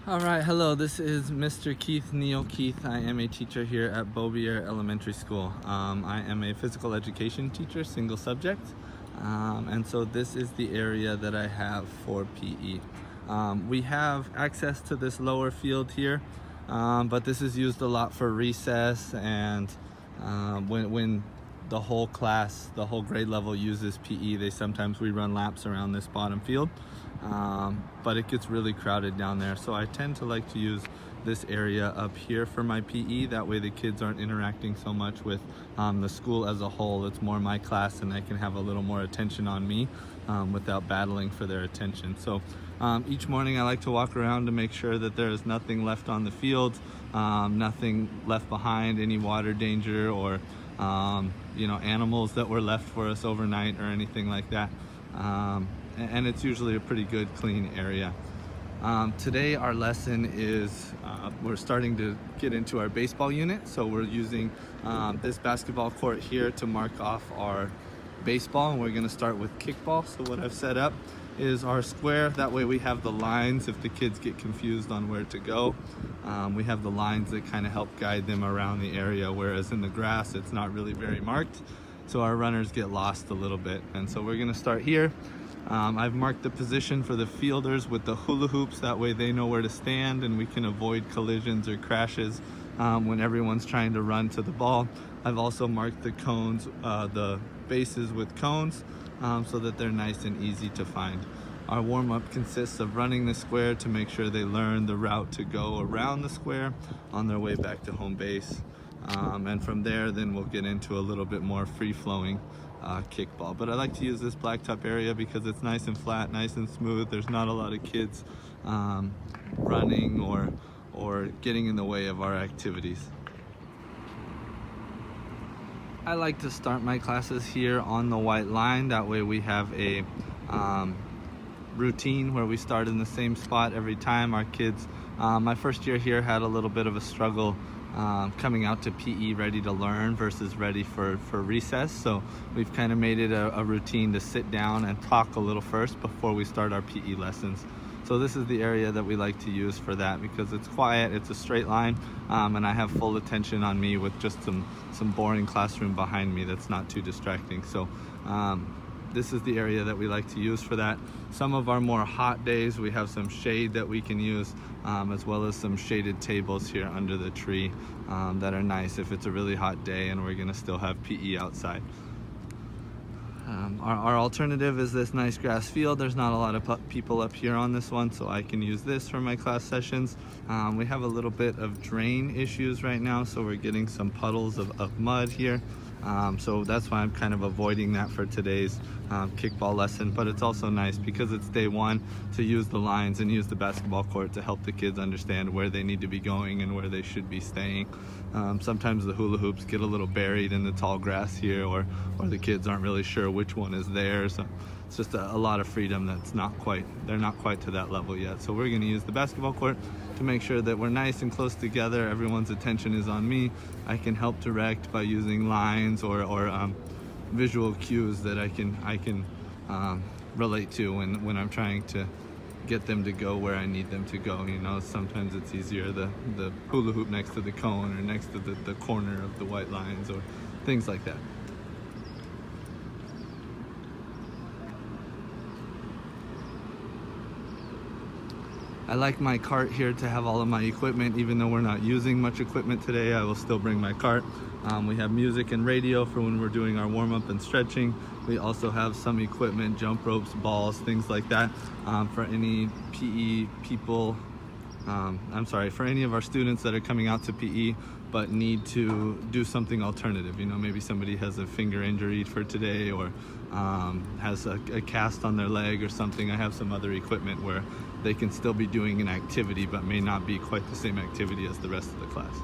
All right, hello, this is Mr. Keith, Neil Keith. I am a teacher here at Beaubier Elementary School. I am a physical education teacher, single subject, and so this is the area that I have for PE. We have access to this lower field here, but this is used a lot for recess and when the whole class, the whole grade level uses PE, sometimes we run laps around this bottom field. But it gets really crowded down there, so I tend to like to use this area up here for my PE. That way the kids aren't interacting so much with the school as a whole. It's more my class and I can have a little more attention on me without battling for their attention. So each morning I like to walk around to make sure that there is nothing left on the field, nothing left behind, any water danger or animals that were left for us overnight or anything like that. And it's usually a pretty good, clean area. Today our lesson is, we're starting to get into our baseball unit. So we're using this basketball court here to mark off our baseball, and we're gonna start with kickball. So what I've set up is our square. That way we have the lines if the kids get confused on where to go. We have the lines that kind of help guide them around the area, whereas in the grass it's not really very marked. So our runners get lost a little bit. And so we're gonna start here. I've marked the position for the fielders with the hula hoops. That way they know where to stand and we can avoid collisions or crashes when everyone's trying to run to the ball. I've also marked the cones, the bases with cones so that they're nice and easy to find. Our warm-up consists of running the square to make sure they learn the route to go around the square on their way back to home base. And from there, then we'll get into a little bit more free-flowing kickball. But I like to use this blacktop area because it's nice and flat, nice and smooth. There's not a lot of kids running or getting in the way of our activities. I like to start my classes here on the white line. That way we have a routine where we start in the same spot every time. Our kids, my first year here had a little bit of a struggle coming out to PE ready to learn versus ready for recess. So we've kind of made it a routine to sit down and talk a little first before we start our PE lessons. So this is the area that we like to use for that because it's quiet, it's a straight line, and I have full attention on me with just some boring classroom behind me that's not too distracting. So this is the area that we like to use for that. Some of our more hot days, we have some shade that we can use, as well as some shaded tables here under the tree that are nice if it's a really hot day and we're gonna still have PE outside. Our alternative is this nice grass field. There's not a lot of people up here on this one, so I can use this for my class sessions. We have a little bit of drain issues right now, so we're getting some puddles of mud here. So that's why I'm kind of avoiding that for today's kickball lesson, but it's also nice because it's day one to use the lines and use the basketball court to help the kids understand where they need to be going and where they should be staying. Sometimes the hula hoops get a little buried in the tall grass here, or the kids aren't really sure which one is theirs. So it's just a lot of freedom that's they're not quite to that level yet. So we're gonna use the basketball court to make sure that we're nice and close together. Everyone's attention is on me. I can help direct by using lines or visual cues that I can relate to when I'm trying to get them to go where I need them to go. You know, sometimes it's easier the hula hoop next to the cone or next to the corner of the white lines or things like that. I like my cart here to have all of my equipment. Even though we're not using much equipment today, I will still bring my cart. We have music and radio for when we're doing our warm-up and stretching. We also have some equipment, jump ropes, balls, things like that, for any PE people, for any of our students that are coming out to PE but need to do something alternative. You know, maybe somebody has a finger injury for today or has a cast on their leg or something. I have some other equipment where they can still be doing an activity but may not be quite the same activity as the rest of the class.